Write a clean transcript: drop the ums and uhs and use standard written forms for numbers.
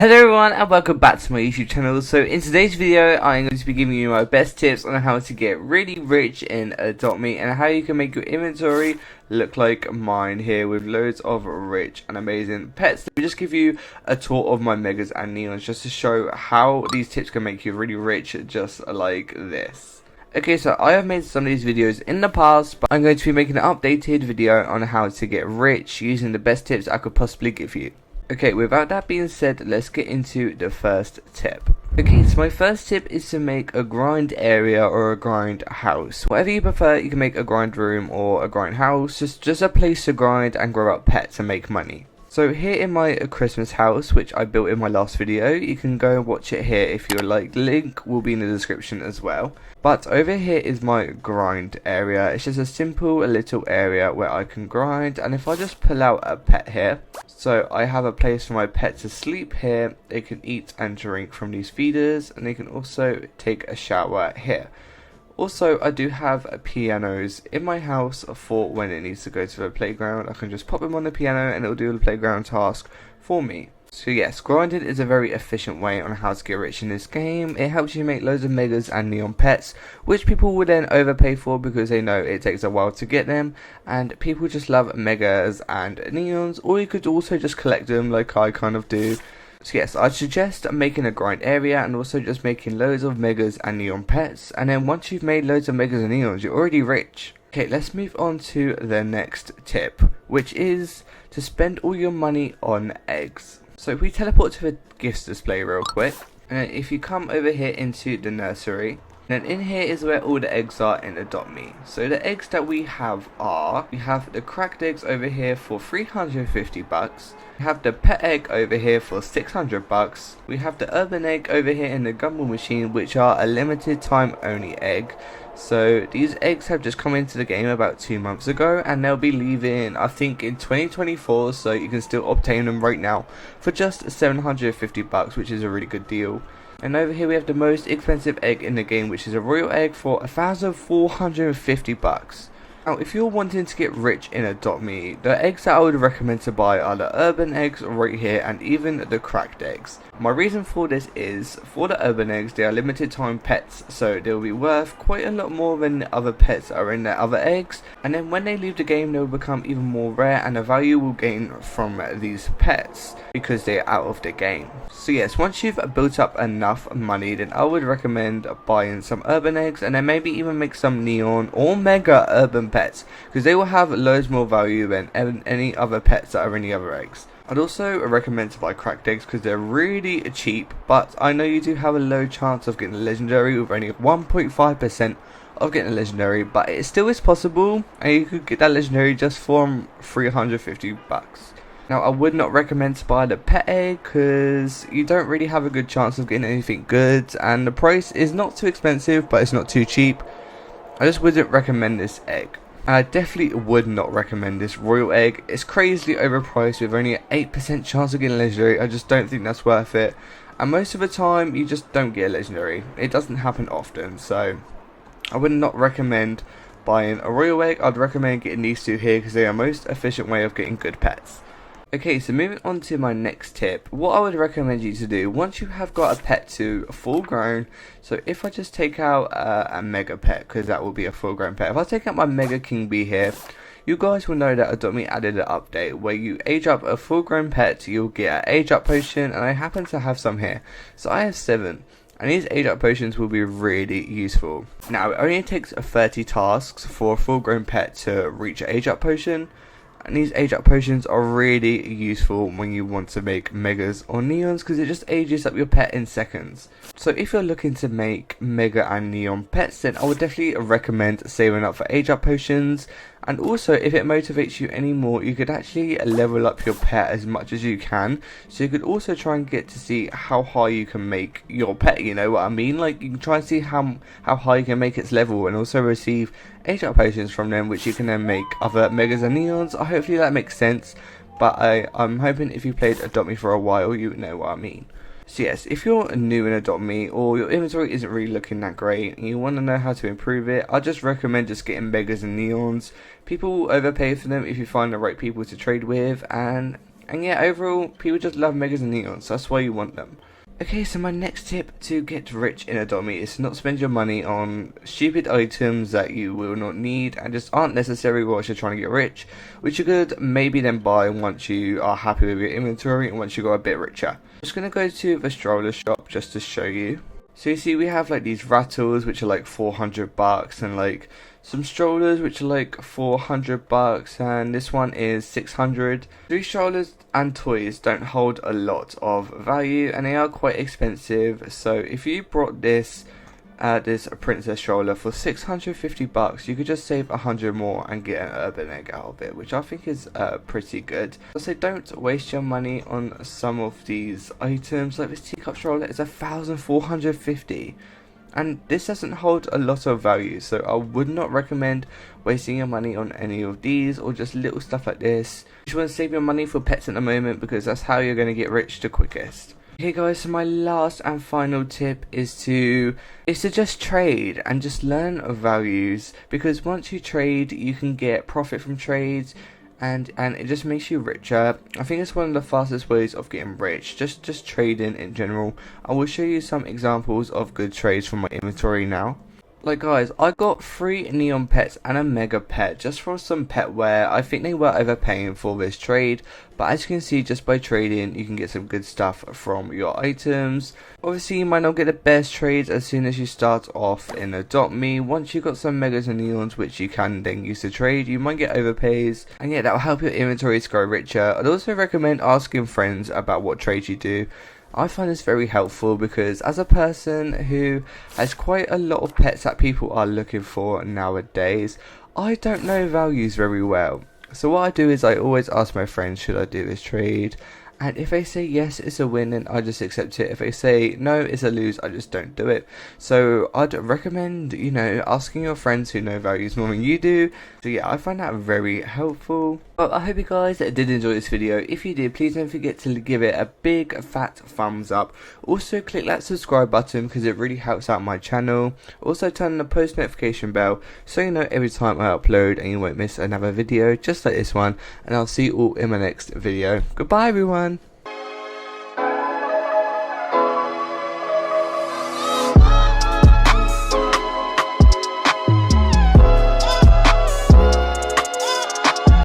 Hello everyone and welcome back to my YouTube channel. So in today's video I'm going to be giving you my best tips on how to get really rich in Adopt Me and how you can make your inventory look like mine here with loads of rich and amazing pets. Let me just give you a tour of my megas and neons just to show how these tips can make you really rich just like this. Okay, so I have made some of these videos in the past, but I'm going to be making an updated video on how to get rich using the best tips I could possibly give you. Okay, without that being said, let's get into the first tip. Okay, so my first tip is to make a grind area or a grind house. Whatever you prefer, you can make a grind room or a grind house, just a place to grind and grow up pets and make money. So here in my Christmas house, which I built in my last video, you can go and watch it here if you like. The link will be in the description as well. But over here is my grind area. It's just a simple little area where I can grind, and if I just pull out a pet here, so I have a place for my pet to sleep here. They can eat and drink from these feeders, and they can also take a shower here. Also, I do have pianos in my house for when it needs to go to the playground. I can just pop them on the piano and it will do the playground task for me. So yes, grinding is a very efficient way on how to get rich in this game. It helps you make loads of megas and neon pets, which people will then overpay for because they know it takes a while to get them, and people just love megas and neons, or you could also just collect them like I kind of do. So yes, I'd suggest making a grind area and also just making loads of megas and neon pets, and then once you've made loads of megas and neons, you're already rich. Okay, let's move on to the next tip, which is to spend all your money on eggs. So if we teleport to the gifts display real quick, and if you come over here into the nursery, then in here is where all the eggs are in Adopt Me. So the eggs that we have are, we have the cracked eggs over here for 350 bucks. We have the pet egg over here for 600 bucks. We have the urban egg over here in the gumball machine, which are a limited time only egg. So these eggs have just come into the game about 2 months ago, and they'll be leaving I think in 2024, so you can still obtain them right now for just 750 bucks, which is a really good deal. And over here we have the most expensive egg in the game, which is a royal egg for 1,450 bucks. Now, if you're wanting to get rich in Adopt Me, the eggs that I would recommend to buy are the urban eggs right here and even the cracked eggs. My reason for this is, for the urban eggs, they are limited time pets, so they'll be worth quite a lot more than the other pets that are in their other eggs, and then when they leave the game they'll become even more rare, and the value will gain from these pets because they're out of the game. So yes, once you've built up enough money, then I would recommend buying some urban eggs, and then maybe even make some neon or mega urban pets, because they will have loads more value than any other pets that are in the other eggs. I'd also recommend to buy cracked eggs because they're really cheap, but I know you do have a low chance of getting a legendary, with only 1.5% of getting a legendary, but it still is possible, and you could get that legendary just from 350 bucks. Now, I would not recommend to buy the pet egg because you don't really have a good chance of getting anything good, and the price is not too expensive, but it's not too cheap. I just wouldn't recommend this egg. And I definitely would not recommend this royal egg. It's crazily overpriced with only an 8% chance of getting a legendary. I just don't think that's worth it. And most of the time, you just don't get a legendary. It doesn't happen often, so I would not recommend buying a royal egg. I'd recommend getting these two here because they are the most efficient way of getting good pets. Okay, so moving on to my next tip, what I would recommend you to do once you have got a pet to full grown, so if I just take out a mega pet, because that will be a full grown pet, if I take out my mega king bee here, you guys will know that Adopt Me added an update where you age up a full grown pet, you'll get an age up potion, and I happen to have some here, so I have 7. And these age up potions will be really useful. Now, it only takes 30 tasks for a full grown pet to reach an age up potion. And these age up potions are really useful when you want to make megas or neons, because it just ages up your pet in seconds. So if you're looking to make mega and neon pets, then I would definitely recommend saving up for age up potions. And also, if it motivates you anymore, you could actually level up your pet as much as you can. So you could also try and get to see how high you can make your pet, you know what I mean? Like, you can try and see how high you can make its level, and also receive age up potions from them, which you can then make other megas and neons. Hopefully that makes sense, but I'm hoping if you played Adopt Me for a while, you know what I mean. So yes, if you're new in Adopt Me, or your inventory isn't really looking that great and you want to know how to improve it, I just recommend just getting megas and neons. People will overpay for them if you find the right people to trade with, and And yeah, overall, people just love megas and neons, so that's why you want them. Okay, so my next tip to get rich in Adopt Me is to not spend your money on stupid items that you will not need and just aren't necessary whilst you're trying to get rich, which you could maybe then buy once you are happy with your inventory and once you got a bit richer. I'm just going to go to the stroller shop just to show you. So you see we have like these rattles which are like $400 and like some strollers which are like $400 and this one is $600. These strollers and toys don't hold a lot of value and they are quite expensive, so if you brought this princess stroller for $650, you could just save 100 more and get an urban egg out of it, which I think is pretty good. So don't waste your money on some of these items. Like this teacup stroller is $1,450 and this doesn't hold a lot of value, so I would not recommend wasting your money on any of these or just little stuff like this. You just want to save your money for pets at the moment because that's how you're going to get rich the quickest. Okay guys, so my last and final tip is to just trade and just learn of values, because once you trade you can get profit from trades and it just makes you richer. I think it's one of the fastest ways of getting rich, just trading in general. I will show you some examples of good trades from my inventory now. Like guys, I got 3 neon pets and a mega pet just from some pet wear. I think they were overpaying for this trade, but as you can see, just by trading you can get some good stuff from your items. Obviously you might not get the best trades as soon as you start off in Adopt Me. Once you've got some megas and neons which you can then use to trade, you might get overpays, and yeah, that will help your inventory to grow richer. I'd also recommend asking friends about what trades you do. I find this very helpful because as a person who has quite a lot of pets that people are looking for nowadays, I don't know values very well. So what I do is I always ask my friends, should I do this trade? And if they say yes, it's a win, then I just accept it. If they say no, it's a lose, I just don't do it. So I'd recommend, asking your friends who know values more than you do. So yeah, I find that very helpful. Well, I hope you guys did enjoy this video. If you did, please don't forget to give it a big fat thumbs up. Also click that subscribe button because it really helps out my channel. Also turn on the post notification bell so you know every time I upload and you won't miss another video just like this one. And I'll see you all in my next video. Goodbye everyone.